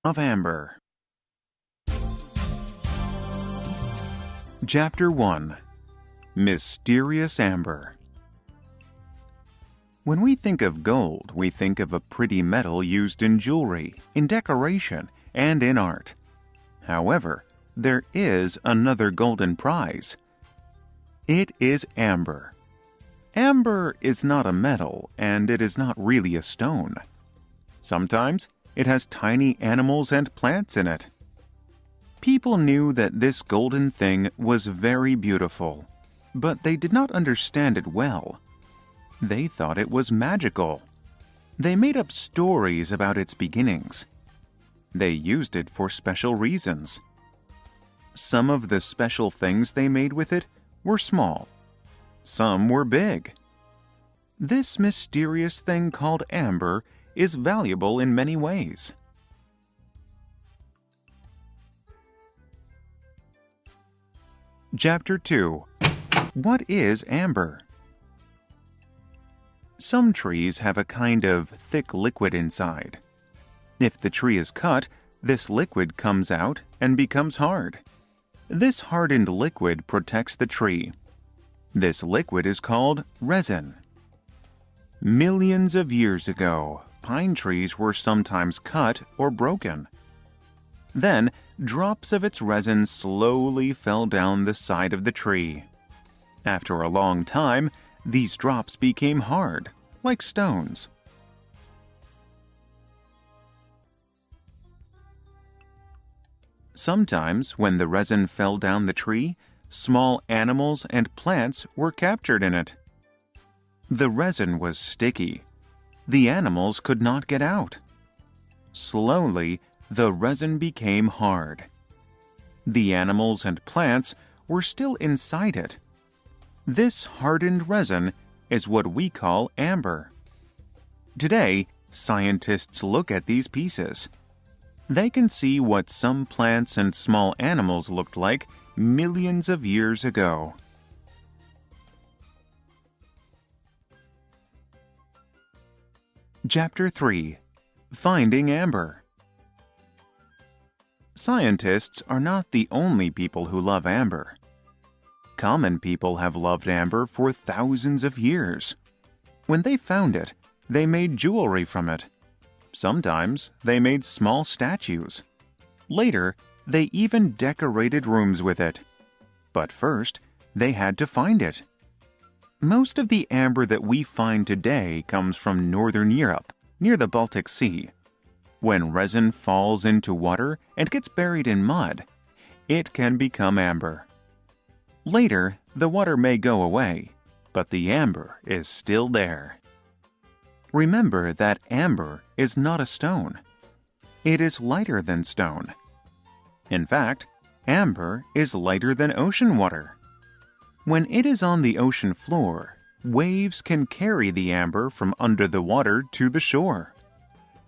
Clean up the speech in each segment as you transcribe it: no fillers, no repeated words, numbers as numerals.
of amber. Chapter 1. Mysterious Amber. When we think of gold, we think of a pretty metal used in jewelry, in decoration, and in art. However, there is another golden prize. It is amber. Amber is not a metal, and it is not really a stone. Sometimes it has tiny animals and plants in it. People knew that this golden thing was very beautiful, but they did not understand it well. They thought it was magical. They made up stories about its beginnings. They used it for special reasons. Some of the special things they made with it were small. Some were big. This mysterious thing called amber is valuable in many ways. Chapter 2. What is amber? Some trees have a kind of thick liquid inside. If the tree is cut, this liquid comes out and becomes hard. This hardened liquid protects the tree. This liquid is called resin. Millions of years ago, pine trees were sometimes cut or broken. Then, drops of its resin slowly fell down the side of the tree. After a long time, these drops became hard, like stones. Sometimes, when the resin fell down the tree, small animals and plants were captured in it. The resin was sticky. The animals could not get out. Slowly, the resin became hard. The animals and plants were still inside it. This hardened resin is what we call amber. Today, scientists look at these pieces. They can see what some plants and small animals looked like millions of years ago. Chapter 3. Finding Amber. Scientists are not the only people who love amber. Common people have loved amber for thousands of years. When they found it, they made jewelry from it. Sometimes they made small statues. Later, they even decorated rooms with it. But first, they had to find it. Most of the amber that we find today comes from Northern Europe, near the Baltic Sea. When resin falls into water and gets buried in mud, it can become amber. Later, the water may go away, but the amber is still there. Remember that amber is not a stone. It is lighter than stone. In fact, amber is lighter than ocean water. When it is on the ocean floor, waves can carry the amber from under the water to the shore.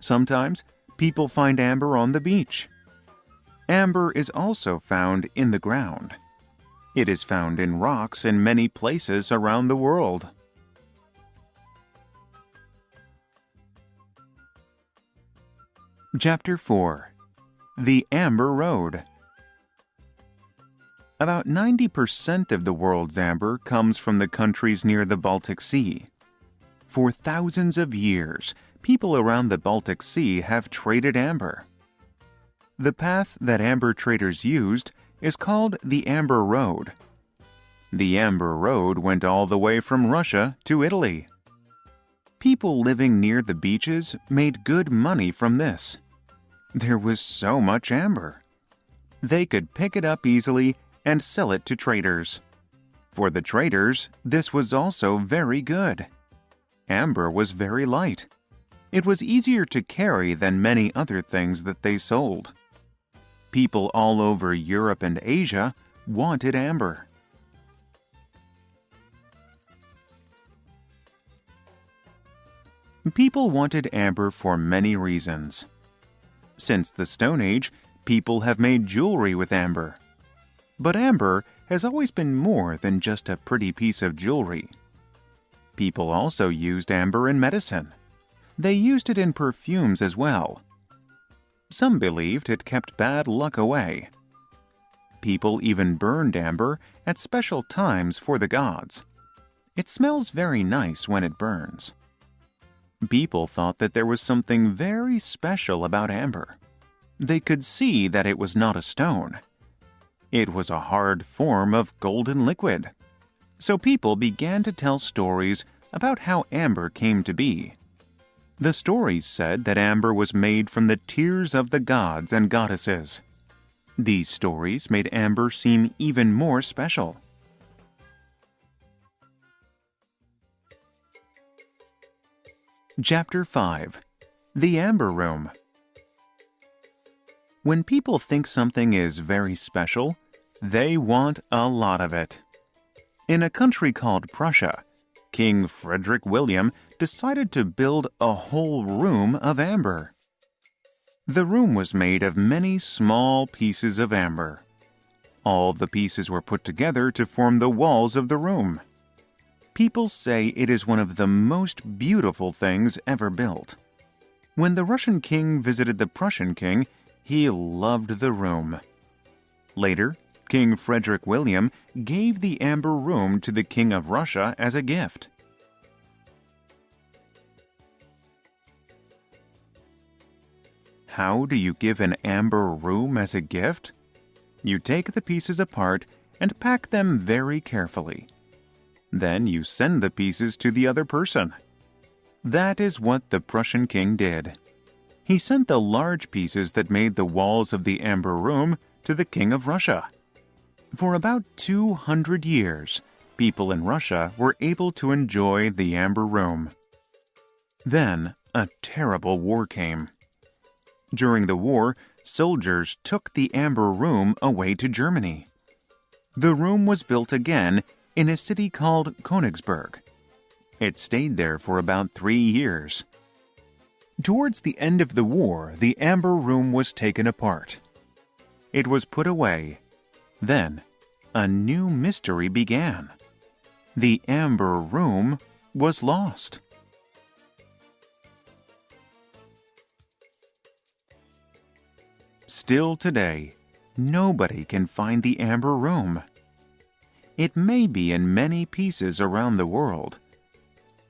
Sometimes, people find amber on the beach. Amber is also found in the ground. It is found in rocks in many places around the world. Chapter 4. The Amber Road. About 90% of the world's amber comes from the countries near the Baltic Sea. For thousands of years, people around the Baltic Sea have traded amber. The path that amber traders used is called the Amber Road. The Amber Road went all the way from Russia to Italy. People living near the beaches made good money from this. There was so much amber. They could pick it up easily and sell it to traders. For the traders, this was also very good. Amber was very light. It was easier to carry than many other things that they sold. People all over Europe and Asia wanted amber. People wanted amber for many reasons. Since the Stone Age, people have made jewelry with amber. But amber has always been more than just a pretty piece of jewelry. People also used amber in medicine. They used it in perfumes as well. Some believed it kept bad luck away. People even burned amber at special times for the gods. It smells very nice when it burns. People thought that there was something very special about amber. They could see that it was not a stone. It was a hard form of golden liquid. So people began to tell stories about how amber came to be. The stories said that amber was made from the tears of the gods and goddesses. These stories made amber seem even more special. Chapter 5. The Amber Room. When people think something is very special, they want a lot of it. In a country called Prussia, King Frederick William decided to build a whole room of amber. The room was made of many small pieces of amber. All the pieces were put together to form the walls of the room. People say it is one of the most beautiful things ever built. When the Russian king visited the Prussian king, he loved the room. Later, King Frederick William gave the amber room to the King of Russia as a gift. How do you give an amber room as a gift? You take the pieces apart and pack them very carefully. Then you send the pieces to the other person. That is what the Prussian king did. He sent the large pieces that made the walls of the amber room to the King of Russia. For about 200 years, people in Russia were able to enjoy the amber room. Then a terrible war came. During the war, soldiers took the amber room away to Germany. The room was built again in a city called Königsberg. It stayed there for about 3 years. Towards the end of the war, the amber room was taken apart. It was put away. Then, a new mystery began. The amber room was lost. Still today, nobody can find the amber room. It may be in many pieces around the world.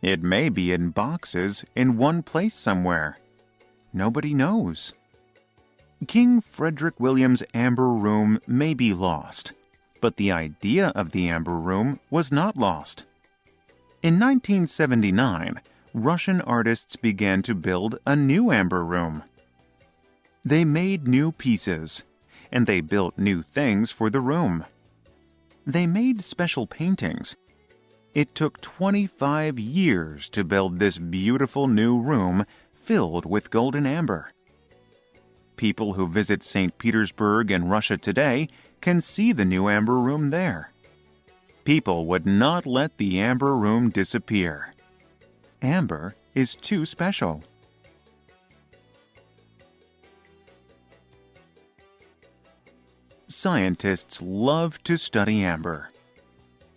It may be in boxes in one place somewhere. Nobody knows. King Frederick William's amber room may be lost, but the idea of the amber room was not lost. In 1979, Russian artists began to build a new amber room. They made new pieces, and they built new things for the room. They made special paintings. It took 25 years to build this beautiful new room filled with golden amber. People who visit St. Petersburg in Russia today can see the new amber room there. People would not let the amber room disappear. Amber is too special. Scientists love to study amber.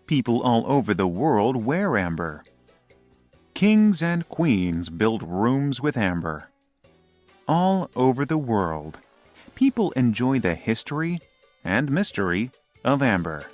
People all over the world wear amber. Kings and queens built rooms with amber. All over the world, people enjoy the history and mystery of amber.